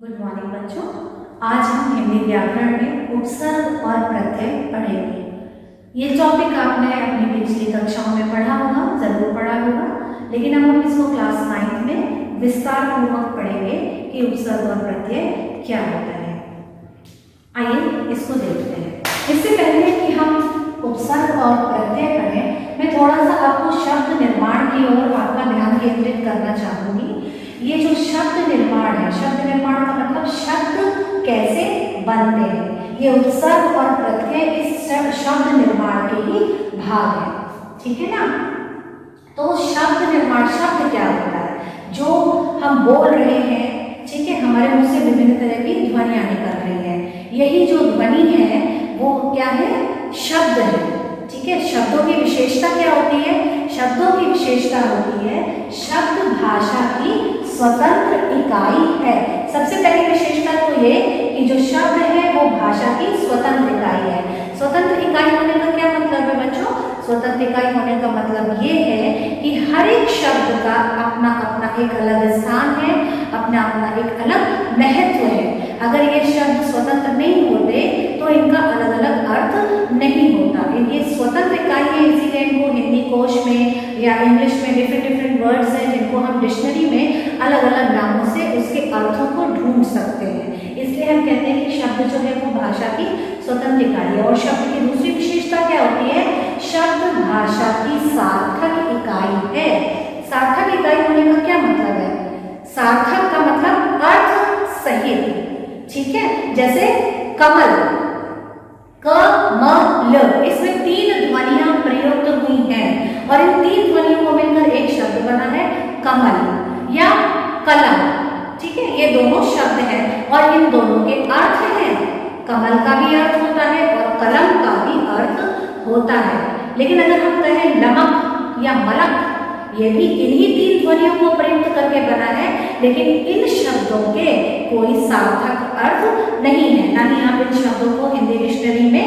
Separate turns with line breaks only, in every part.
Good morning बच्चों। आज हम हिंदी व्याकरण में उपसर्ग और प्रत्यय पढ़ेंगे। ये टॉपिक आपने अपनी पिछली कक्षाओं में पढ़ा होगा, जरूर पढ़ा होगा, लेकिन अब हम इसको क्लास 9 में विस्तार पूर्वक पढ़ेंगे कि उपसर्ग और प्रत्यय क्या होता है। आइए इसको देखते हैं। इससे पहले कि हम उपसर्ग और प्रत्यय पढ़ें, मैं थोड़ा सा आपको शब्द निर्माण की ओर आपका ध्यान केंद्रित करना चाहूंगी। ये जो शब्द निर्माण है, शब्द निर्माण का मतलब शब्द कैसे बनते हैं, ये उपसर्ग और प्रत्यय इस शब्द निर्माण के ही भाग है, ठीक है ना। तो शब्द निर्माण, शब्द क्या होता है? जो हम बोल रहे हैं, ठीक है, हमारे मुंह से विभिन्न तरह की ध्वनियां निकल रही हैं, यही जो ध्वनि है वो क्या है? शब्द है, ठीक है। शब्दों की विशेषता क्या होती है? शब्दों की विशेषता होती है शब्द भाषा की स्वतंत्र इकाई है। सबसे पहली विशेषता तो ये कि जो शब्द है वो भाषा की स्वतंत्र इकाई है। स्वतंत्र इकाई होने का क्या मतलब है बच्चों? स्वतंत्र इकाई होने का मतलब ये है कि हर एक शब्द का अपना अपना एक अलग स्थान है, अपना अपना एक अलग महत्व है। अगर ये शब्द स्वतंत्र नहीं होते तो इनका अलग अलग अर्थ नहीं होता। ये स्वतंत्र इकाई है, इसीलिए इनको हिंदी कोश में या इंग्लिश में डिफरेंट वर्ड्स हैं जिनको हम डिक्शनरी में अलग अलग नामों से उसके अर्थों को ढूंढ सकते हैं। इसलिए हम कहते हैं कि शब्द जो है वो भाषा की स्वतंत्र इकाई है। और शब्द की दूसरी विशेषता क्या होती है? शब्द भाषा की सार्थक इकाई है। सार्थक इकाई होने का क्या मतलब है? सार्थक का मतलब अर्थ सहित, ठीक है। जैसे कमल, क म ल, इसमें 3 ध्वनियां प्रयुक्त हुई हैं और इन 3 ध्वनियों को मिलकर एक शब्द बना है कमल या कलम, ठीक है। ये दोनों शब्द हैं और इन दोनों के अर्थ हैं। कमल का भी अर्थ होता है और कलम का भी अर्थ होता है। लेकिन अगर हम कहें नमक या मलक, ये भी इन्हीं 3 ध्वनियों को प्रयुक्त करके बना है, लेकिन इन शब्दों के कोई सार्थक अर्थ नहीं है। ना ही आप इन शब्दों को हिंदी डिक्शनरी में,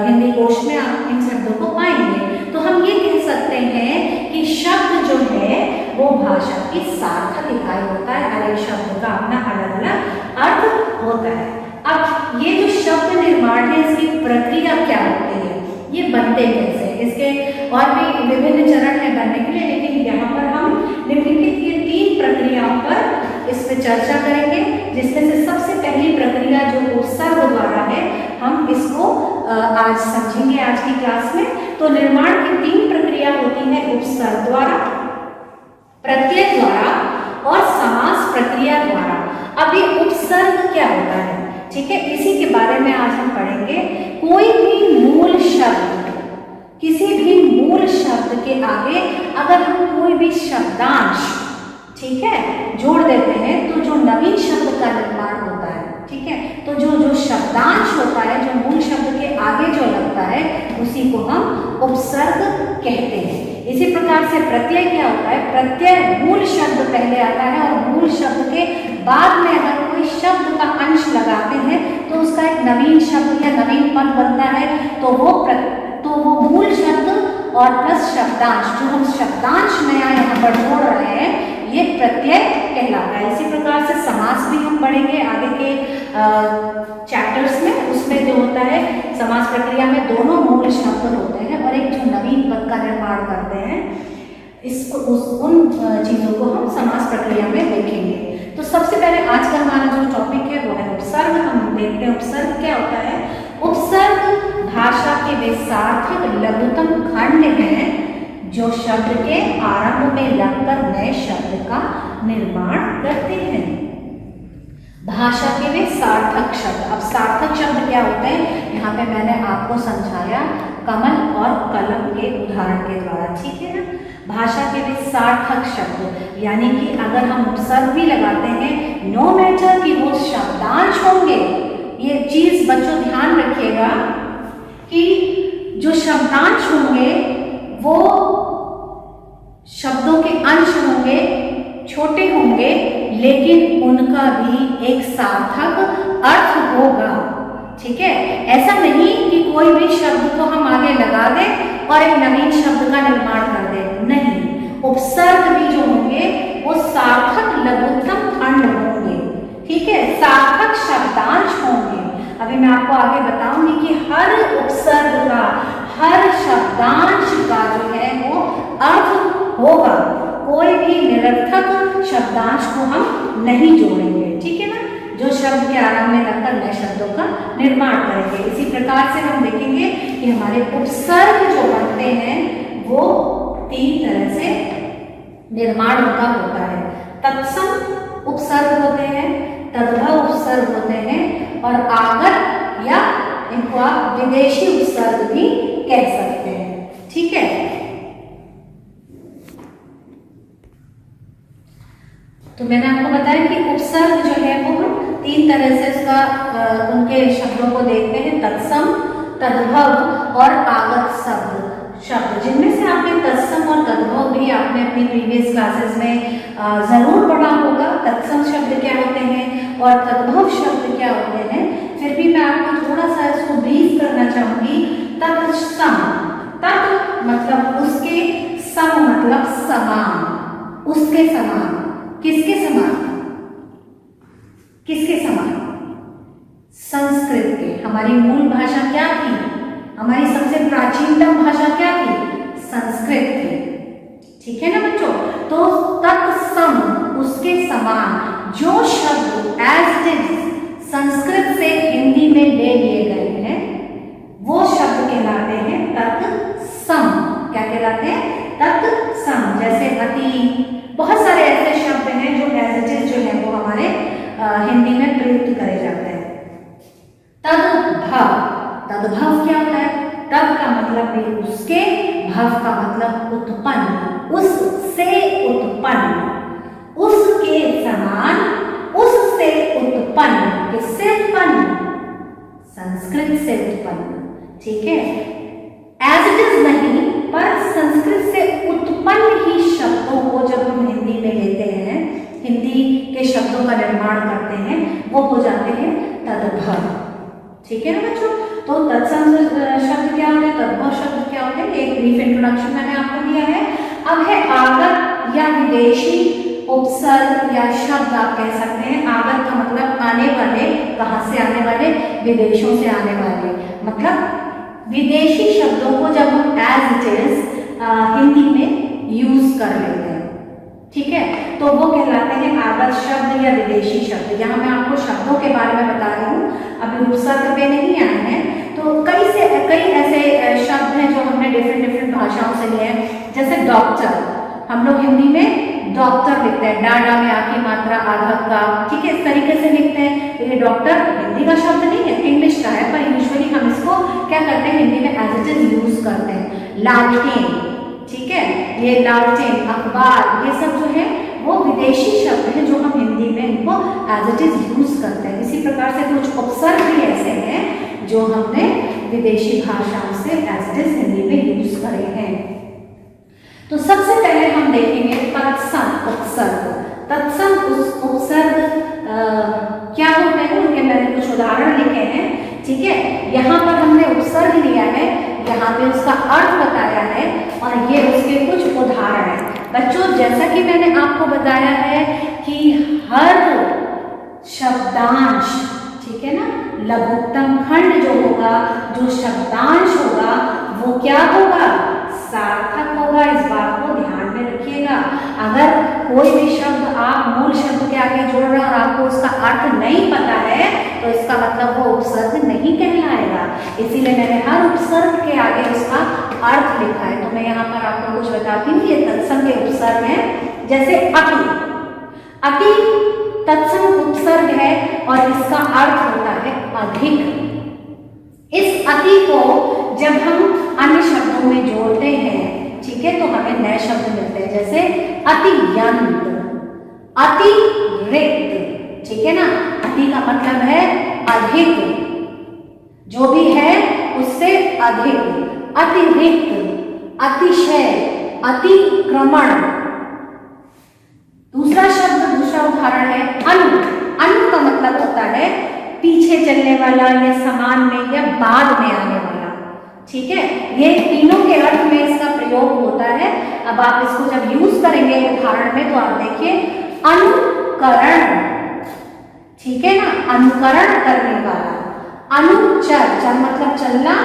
हिंदी कोश में आप इन शब्दों को पाएंगे। तो हम ये कह सकते हैं कि शब्द जो है वो भाषा की सार्थक इकाई होता है। हर एक शब्द का अपना अलग अलग अर्थ होता है। अब ये जो शब्द निर्माण है, इसकी प्रक्रिया क्या होती है, ये बनते कैसे? इसके और भी विभिन्न चरण है बनने के लिए, लेकिन यहाँ पर हम निम्नलिखित ये 3 प्रक्रियाओं पर इस पे चर्चा करेंगे, जिसमें से सबसे पहली प्रक्रिया जो उपसर्ग द्वारा है, हम इसको आज समझेंगे आज की क्लास में। तो निर्माण की 3 प्रक्रिया होती है, उपसर्ग द्वारा, प्रत्यय द्वारा और समास प्रक्रिया द्वारा। अब ये उपसर्ग क्या होता है, ठीक है, इसी के बारे में आज हम पढ़ेंगे। कोई भी मूल शब्द, किसी भी मूल शब्द के आगे अगर हम कोई भी शब्दांश, ठीक है, जोड़ देते हैं तो जो नवीन शब्द का निर्माण होता है, ठीक है। तो जो शब्दांश होता है, जो मूल शब्द के आगे जो लगता है, उसी को हम उपसर्ग कहते हैं। इसी प्रकार से प्रत्यय क्या होता है? प्रत्यय मूल शब्द पहले आता है और मूल शब्द के बाद में अगर कोई शब्द का अंश लगाते हैं तो उसका एक नवीन शब्द या नवीन पद बनता है। तो वो मूल शब्द और प्लस शब्दांश, जो हम शब्दांश नया यहाँ पर जोड़ रहे हैं, ये प्रत्यय कहलाता है। इसी प्रकार से समास भी हम पढ़ेंगे आगे के चैप्टर्स में। उसमें जो होता है समास प्रक्रिया में दोनों मूल शब्द होते हैं और एक जो नवीन पद का निर्माण करते हैं, उन चीजों को हम समास प्रक्रिया में देखेंगे। तो सबसे पहले आज का हमारा जो टॉपिक है वो है उपसर्ग। हम देखते हैं उपसर्ग क्या होता है। उपसर्ग भाषा के वे सार्थक लघुतम खंड हैं जो शब्द के आरंभ में लगकर नए शब्द का निर्माण करते हैं। भाषा के वे सार्थक शब्द। अब सार्थक शब्द क्या होते हैं, यहाँ पे मैंने आपको समझाया कमल और कलम के उदाहरण के द्वारा, ठीक है ना। भाषा के वे सार्थक शब्द यानी कि अगर हम उपसर्ग भी लगाते हैं, नो मैटर कि वो शब्दांश होंगे, ये चीज बच्चों ध्यान रखिएगा कि जो शब्दांश होंगे वो शब्दों के अंश होंगे, छोटे होंगे, लेकिन उनका भी एक सार्थक अर्थ होगा, ठीक है। ऐसा नहीं कि कोई भी शब्द को हम आगे लगा दें और एक नवीन शब्द का निर्माण कर दें, नहीं। उपसर्ग भी जो होंगे वो सार्थक लघुत्तम खंड होंगे, ठीक है। सार्थक शब्दांश होंगे। अभी मैं आपको आगे बताऊंगी कि हर उपसर्ग का, हर शब्दांश का जो है वो अर्थ होगा। कोई भी निरर्थक शब्दांश को हम नहीं जोड़ेंगे, ठीक है ना, जो शब्द के आरंभ में लगकर नए शब्दों का निर्माण करेंगे। इसी प्रकार से हम देखेंगे कि हमारे उपसर्ग जो बनते हैं वो 3 तरह से निर्माण उनका होता है। तत्सम उपसर्ग होते हैं, तद्भव उपसर्ग होते हैं और आगत या इनको आप विदेशी उपसर्ग भी कह सकते हैं, ठीक है। तो मैंने आपको बताया कि उपसर्ग जो है वो हम 3 तरह से उसका उनके शब्दों को देखते हैं, तत्सम, तद्भव और आगत शब्द, जिनमें से आपने तत्सम और तद्भव भी आपने अपनी प्रीवियस क्लासेस में जरूर पढ़ा होगा। तत्सम शब्द क्या होते हैं और तद्भव शब्द क्या होते हैं, फिर भी मैं आपको थोड़ा सा इसको ब्रीफ करना चाहूंगी। तत्सम, तत् मतलब उसके, सम मतलब समान, उसके समान, किसके समान, किसके समान, संस्कृत के। हमारी मूल भाषा क्या थी, हमारी सबसे प्राचीनतम भाषा क्या थी, संस्कृत थी, ठीक है ना बच्चों। तो तत्सम उसके समान, जो शब्द एज इट इज संस्कृत से हिंदी में ले लिए गए हैं वो शब्द कहलाते हैं तत्सम। क्या कहलाते हैं, तत्सम। जैसे अति, बहुत सारे ऐसे शब्द हैं जो एज इट इज जो है वो हमारे हिंदी में प्रयुक्त करे जाते हैं। तद्भव, तद्भव क्या होता है, तद का मतलब भी उसके, भव का मतलब उत्पन्न, उससे उत्पन्न, उसके समान, उससे उत्पन्न, किससे उत्पन्न, संस्कृत से उत्पन्न, ठीक है। एज इट इज नहीं, पर संस्कृत से उत्पन्न ही शब्दों को जब हम हिंदी में लेते हैं, हिंदी के शब्दों का निर्माण करते हैं, वो हो जाते हैं तद्भव, ठीक है ना बच्चों। तो तत्सम शब्द क्या होते हैं, तद्भव शब्द क्या होते हैं, एक ब्रीफ इंट्रोडक्शन मैंने आपको दिया है। अब है आगत या विदेशी उपसर्ग या शब्द आप कह सकते हैं। आगत का मतलब आने वाले, कहाँ से आने वाले, विदेशों से आने वाले, मतलब विदेशी शब्दों को जब हम एज इट इज हिंदी में यूज कर लेते हैं, ठीक है, तो वो कहलाते हैं आगत शब्द या विदेशी शब्द। यहाँ मैं आपको शब्दों के बारे में बता रही हूँ, अभी उपसर्ग पे नहीं आए हैं। तो कई ऐसे शब्द हैं जो हमने डिफरेंट भाषाओं से लिए हैं। जैसे डॉक्टर, हम लोग हिंदी में डॉक्टर लिखते हैं, डाडा में आखिरी मात्रा आधा का, ठीक है, इस तरीके से लिखते हैं। तो ये डॉक्टर हिंदी का शब्द नहीं है, इंग्लिश का है, पर यूजुअली हम इसको क्या करते हैं, हिंदी में एज इट इज यूज करते हैं। लालटेन, ठीक है, ये लालटेन, अखबार, ये सब जो है वो विदेशी शब्द हैं जो हम हिंदी में इनको एज इट इज यूज करते हैं। इसी प्रकार से कुछ उपसर्ग भी ऐसे हैं जो हमने विदेशी भाषाओं से एज इट इज हिंदी में यूज करे हैं। तो सबसे पहले हम देखेंगे तत्सम उपसर्ग। तत्सम उपसर्ग क्या होते हैं, उनके मैंने कुछ उदाहरण लिखे हैं, ठीक है। यहाँ पर हमने उपसर्ग लिया है, यहाँ पे उसका अर्थ बताया है और ये उसके कुछ उदाहरण हैं। बच्चों, जैसा कि मैंने आपको बताया है कि हर शब्दांश, ठीक है ना, लघुत्तम खंड जो होगा, जो शब्दांश होगा, वो क्या होगा, सार्थक होगा। इस बात को ध्यान में रखिएगा। अगर कोई भी शब्द आप मूल शब्द के आगे जोड़ रहे हैं और आपको उसका अर्थ नहीं पता है, तो इसका मतलब वो उपसर्ग नहीं कहलाएगा। इसीलिए मैंने हर उपसर्ग के आगे उसका अर्थ लिखा है। तो मैं यहाँ पर आपको कुछ बताती हूँ। ये तत्सम के उपसर्ग हैं, जैसे अति। अति तत्सम उपसर्ग है और इसका अर्थ होता है अधिक। इस अति को जब हम अन्य शब्दों में जोड़ते हैं, ठीक है, तो हमें नए शब्द मिलते हैं। जैसे अतियंत, अतिरिक्त, ठीक है ना, अति का मतलब है अधिक, जो भी है उससे अधिक, अतिरिक्त, अतिशय, अतिक्रमण। दूसरा शब्द, दूसरा उदाहरण है अनु। अनु का मतलब होता है पीछे चलने वाला या समान में या बाद में आने वाला, ठीक है। ये तीनों के अर्थ में इसका प्रयोग होता है। अब आप इसको जब यूज करेंगे उदाहरण में, तो आप देखिए अनुकरण, ठीक है ना, अनुकरण करने वाला। अनुचर, चर मतलब चलना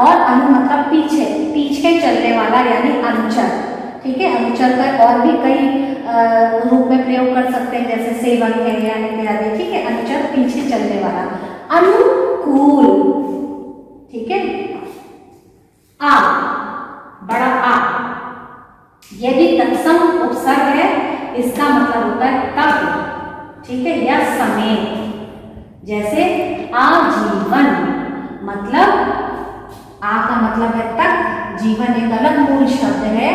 और अनु मतलब पीछे, पीछे चलने वाला यानी अनुचर। ठीक है, अनुचर का और भी कई रूप में प्रयोग कर सकते हैं, जैसे सेवक है या इत्यादि। ठीक है, अनुचर पीछे चलने वाला। अनुकूल, ठीक है, आ, बड़ा आ, यदि तत्सम उपसर्ग है इसका मतलब होता है तक, ठीक है, या समेत। जैसे आजीवन, मतलब आ का मतलब है तक, जीवन एक अलग मूल शब्द है।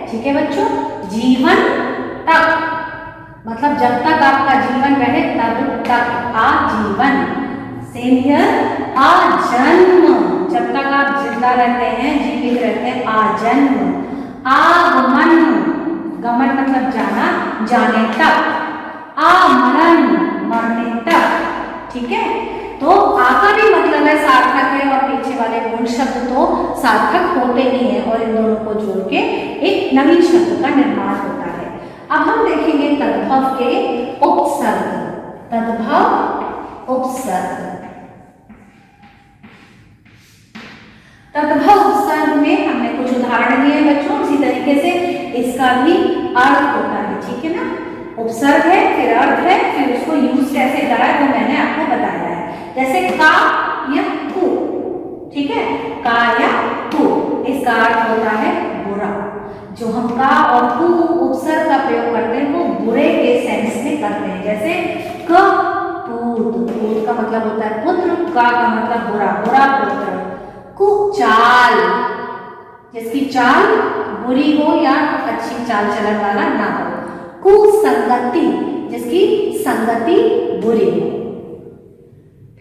ठीक है बच्चों, जीवन तक मतलब जब तक आपका जीवन रहे तब तक, आजीवन। सेम हियर, आजन्म, जब तक आप जिंदा रहते हैं, जीवित रहते हैं, आजन्म। आगमन, गमन मतलब जाना, जाने तक। आमरण, मरने तक। ठीक है, तो आ का भी मतलब है सार्थक है और पीछे वाले मूल शब्द तो सार्थक होते ही हैं और इन दोनों को जोड़ के एक नवीन शब्द का निर्माण होता है। अब हम देखेंगे तद्भव के उपसर्ग। तद्भव उपसर्ग, तद्भव उपसर्ग में हमने कुछ उदाहरण दिए बच्चों, उसी तरीके से इसका भी अर्थ होता है। ठीक है ना, उपसर्ग है फिर अर्थ है, फिर उसको यूज कैसे करा है वो मैंने आपको बताया है। जैसे का या कु, ठीक है, का या कु, इसका अर्थ होता है बुरा। जो हम का और कु उपसर्ग का प्रयोग करते हैं वो बुरे के सेंस में करते हैं। जैसे कपूत, पूत का मतलब होता है पुत्र, का मतलब बुरा, बुरा पुत्र। कुचाल, जिसकी चाल बुरी हो या अच्छी चाल चलन वाला ना हो। कुसंगति, जिसकी संगति बुरी हो।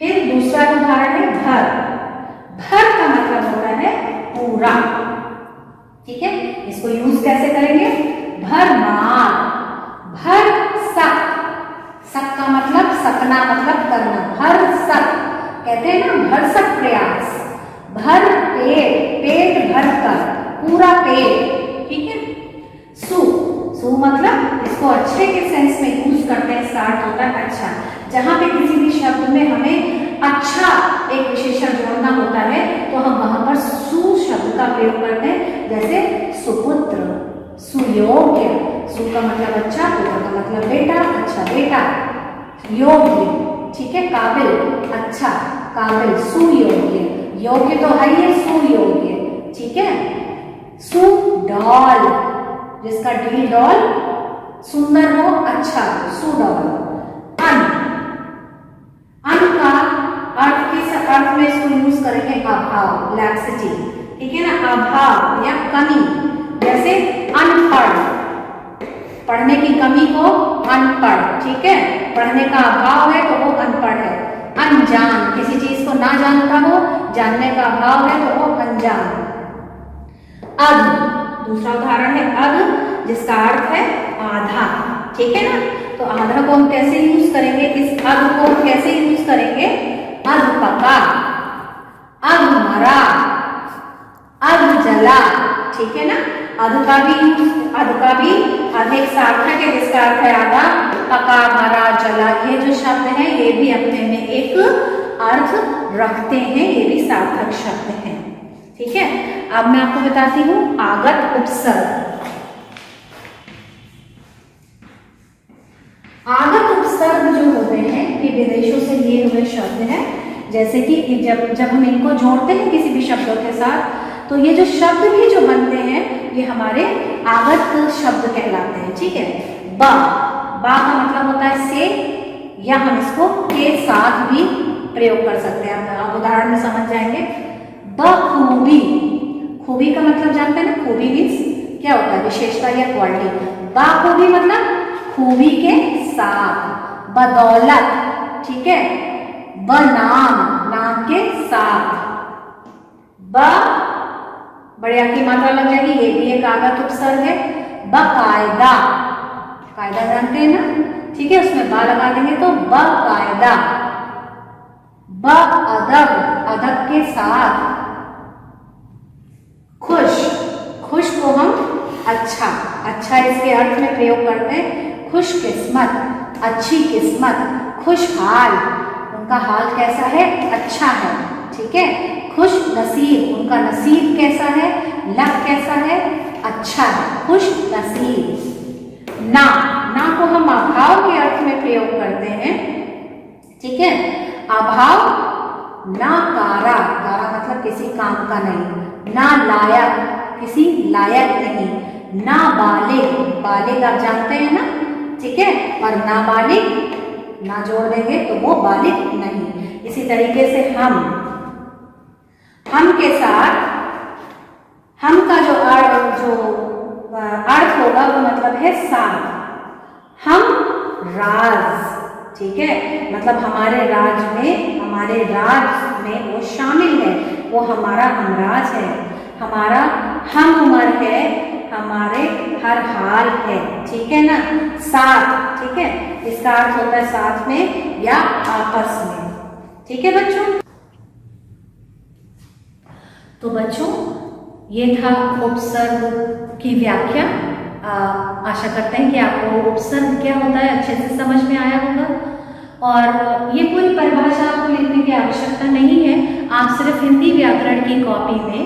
फिर दूसरा उदाहरण है भर। भर का मतलब होता है पूरा। ठीक है, इसको यूज कैसे करेंगे? भरमार, भर सक, सक का मतलब सकना मतलब करना, भर सक कहते हैं ना, भरसक प्रयास। भर पेट, पेट भर कर, पूरा पेट। ठीक है, सु, सु मतलब इसको अच्छे के सेंस में यूज करते हैं, इसका अर्थ होता है अच्छा। जहां पे किसी भी शब्द में हमें अच्छा एक विशेषण जोड़ना होता है तो हम वहां पर सु शब्द का प्रयोग करते हैं। जैसे सुपुत्र, सुयोग्य, सु का मतलब अच्छा, पुत्र का मतलब बेटा, अच्छा बेटा। योग्य, ठीक है, काबिल, अच्छा काबिल, सुयोग्य, योग्य तो है ये, सुयोग्य। ठीक है, सुडौल, जिसका डी डॉल सुंदर हो, अच्छा, सुडौल। अन, अन का अर्थ किस अर्थ में इसको यूज करेंगे? अभाव, लैक्सिटी। ठीक है ना, अभाव या कमी। जैसे अनपढ़, पढ़ने की कमी को अनपढ़। ठीक है, पढ़ने का अभाव है तो वो अनपढ़ है। अनजान, किसी चीज को ना जानता हो, जानने का अभाव है तो वो अनजान। अध, दूसरा उदाहरण है अध, जिसका अर्थ है आधा। ठीक है ना, तो आधा को हम कैसे यूज करेंगे? इस अध को हम कैसे यूज करेंगे? अध पका, अध मरा, अध जला। ठीक है ना, अध का भी अधिक सार्थक है, जिसका अर्थ है आधा, पका, मरा, जला। ये जो शब्द है ये भी अपने में एक अर्थ रखते हैं, ये भी सार्थक शब्द हैं। ठीक है, अब मैं आपको बताती हूँ आगत उपसर्ग। आगत उपसर्ग जो होते हैं ये विदेशों से लिए हुए शब्द हैं। जैसे कि जब हम इनको जोड़ते हैं किसी भी शब्दों के साथ तो ये जो शब्द भी जो बनते हैं ये हमारे आगत शब्द कहलाते हैं। ठीक है, बा, बा का मतलब होता है से, या हम इसको के साथ भी प्रयोग कर सकते हैं। आप उदाहरण में समझ जाएंगे। बखूबी, खूबी का मतलब जानते हैं ना, खूबी मीन्स क्या होता है? विशेषता या क्वालिटी। बाखूबी मतलब खूबी के साथ। बदौलत, ठीक है, बनाम, नाम के साथ। ब, बढ़िया की मात्रा लग जाएगी, ये भी एक आगत उपसर्ग है। बकायदा, कायदा जानते हैं ना, ठीक है, उसमें बा लगा देंगे तो बकायदा। बअदब, अदब के साथ। खुश, खुश को हम अच्छा, अच्छा इसके अर्थ में प्रयोग करते हैं। खुश किस्मत, अच्छी किस्मत, खुशहाल, उनका हाल कैसा है, अच्छा है, ठीक है। खुश नसीब, उनका नसीब कैसा है, लक कैसा है, अच्छा है, खुश नसीब। ना, ना को हम अभाव के अर्थ में प्रयोग करते हैं, ठीक है। अभाव, ना कारा, कारा मतलब किसी काम का नहीं, ना लायक, किसी लायक नहीं, ना बालिग, बालिग आप जानते हैं ना, ठीक है। और ना बालिग, ना जोड़ देंगे तो वो बालिग नहीं। इसी तरीके से हम के साथ हम का जो अर्थ होगा वो मतलब है साथ। हम राज, ठीक है, मतलब हमारे राज में वो शामिल है, वो हमारा हमराज है, हमारा हम उम्र है, हमारे हर हाल है, ठीक है ना। साथ, ठीक है, इसका अर्थ होता है साथ में या आपस में, ठीक है बच्चों। तो बच्चों ये था उपसर्ग की व्याख्या। आशा करते हैं कि आपको उपसर्ग क्या होता है अच्छे से समझ में आया होगा। और ये पूरी परिभाषा आपको लिखने की आवश्यकता नहीं है, आप सिर्फ हिंदी व्याकरण की कॉपी में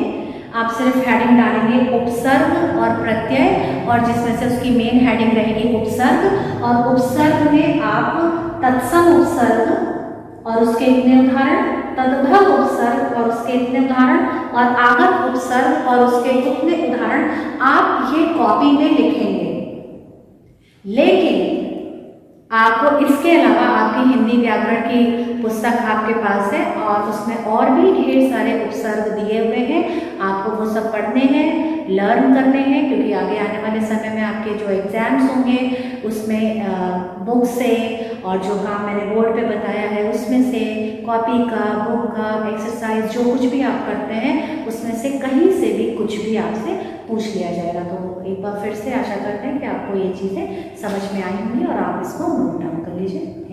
आप सिर्फ हेडिंग डालेंगे उपसर्ग और प्रत्यय, और जिसमें से उसकी मेन हेडिंग रहेगी उपसर्ग, और उपसर्ग में आप तत्सम उपसर्ग और उसके इतने उदाहरण, तद्भव उपसर्ग और उसके इतने उदाहरण, और आगत उपसर्ग और उसके इतने उदाहरण आप ये कॉपी में लिखेंगे। लेकिन आपको इसके अलावा आपकी हिंदी व्याकरण की पुस्तक आपके पास है और उसमें और भी ढेर सारे उपसर्ग दिए हुए हैं, आपको वो सब पढ़ने हैं, लर्न करने हैं, क्योंकि आगे आने वाले समय में आपके जो एग्जाम्स होंगे उसमें बुक से और जो काम मैंने बोर्ड पे बताया है उसमें से, कॉपी का, बुक का, एक्सरसाइज जो कुछ भी आप करते हैं उसमें से कहीं से भी कुछ भी आपसे पूछ लिया जाएगा। तो एक बार फिर से आशा करते हैं कि आपको ये चीज़ें समझ में आई होंगी और आप इसको नोट डाउन कर लीजिए।